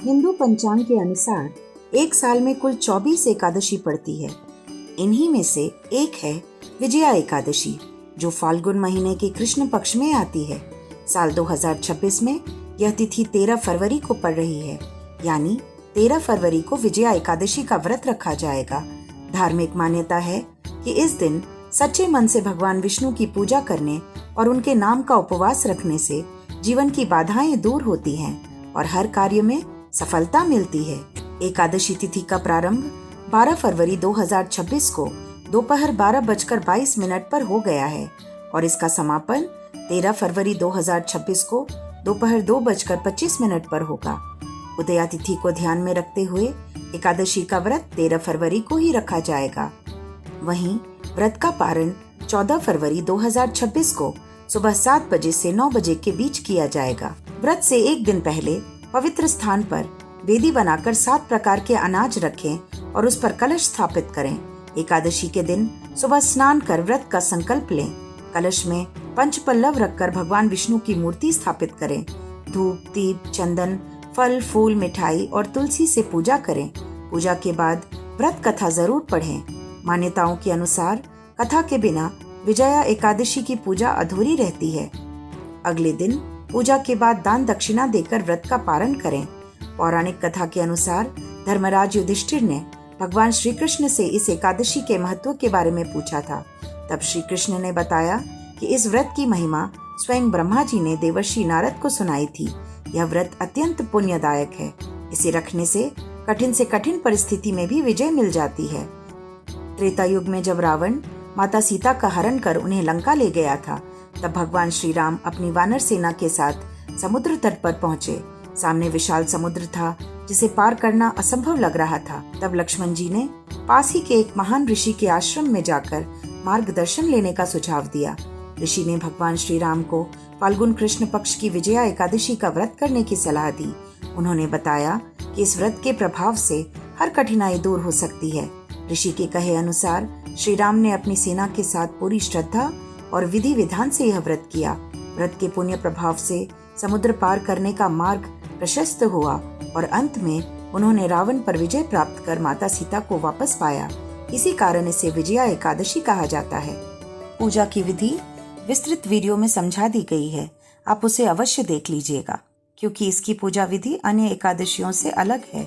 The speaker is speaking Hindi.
हिंदू पंचांग के अनुसार एक साल में कुल 24 एकादशी पड़ती है। इन्हीं में से एक है विजया एकादशी, जो फाल्गुन महीने के कृष्ण पक्ष में आती है। साल 2026 में यह तिथि 13 फरवरी को पड़ रही है, यानी 13 फरवरी को विजया एकादशी का व्रत रखा जाएगा। धार्मिक मान्यता है कि इस दिन सच्चे मन से भगवान विष्णु की पूजा करने और उनके नाम का उपवास रखने से जीवन की बाधाएं दूर होती हैं और हर कार्य में सफलता मिलती है। एकादशी तिथि का प्रारंभ 12 फरवरी 2026 को दोपहर 12:22 पर हो गया है और इसका समापन 13 फरवरी 2026 को दोपहर 2:25 पर होगा। उदया तिथि को ध्यान में रखते हुए एकादशी का व्रत 13 फरवरी को ही रखा जाएगा। वहीं व्रत का पारण 14 फरवरी 2026 को सुबह 7 बजे से 9 बजे के बीच किया जाएगा। व्रत से एक दिन पहले पवित्र स्थान पर वेदी बनाकर 7 प्रकार के अनाज रखें और उस पर कलश स्थापित करें। एकादशी के दिन सुबह स्नान कर व्रत का संकल्प लें। कलश में पंचपल्लव रखकर भगवान विष्णु की मूर्ति स्थापित करें। धूप, दीप, चंदन, फल, फूल, मिठाई और तुलसी से पूजा करें। पूजा के बाद व्रत कथा जरूर पढ़ें। मान्यताओं के अनुसार कथा के बिना विजया एकादशी की पूजा अधूरी रहती है। अगले दिन पूजा के बाद दान दक्षिणा देकर व्रत का पारण करें। पौराणिक कथा के अनुसार धर्मराज युधिष्ठिर ने भगवान श्री कृष्ण से इस एकादशी के महत्व के बारे में पूछा था। तब श्री कृष्ण ने बताया कि इस व्रत की महिमा स्वयं ब्रह्मा जी ने देवर्षि नारद को सुनाई थी। यह व्रत अत्यंत पुण्यदायक है। इसे रखने से कठिन परिस्थिति में भी विजय मिल जाती है। त्रेता युग में जब रावण माता सीता का हरण कर उन्हें लंका ले गया था, तब भगवान श्री राम अपनी वानर सेना के साथ समुद्र तट पर पहुंचे। सामने विशाल समुद्र था जिसे पार करना असंभव लग रहा था। तब लक्ष्मण जी ने पास ही के एक महान ऋषि के आश्रम में जाकर मार्गदर्शन लेने का सुझाव दिया। ऋषि ने भगवान श्री राम को फाल्गुन कृष्ण पक्ष की विजया एकादशी का व्रत करने की सलाह दी। उन्होंने बताया कि इस व्रत के प्रभाव से हर कठिनाई दूर हो सकती है। ऋषि के कहे अनुसार श्री राम ने अपनी सेना के साथ पूरी श्रद्धा और विधि विधान से यह व्रत किया। व्रत के पुण्य प्रभाव से समुद्र पार करने का मार्ग प्रशस्त हुआ और अंत में उन्होंने रावण पर विजय प्राप्त कर माता सीता को वापस पाया। इसी कारण इसे विजया एकादशी कहा जाता है। पूजा की विधि विस्तृत वीडियो में समझा दी गई है। आप उसे अवश्य देख लीजिएगा, क्योंकि इसकी पूजा विधि अन्य एकादशियों से अलग है।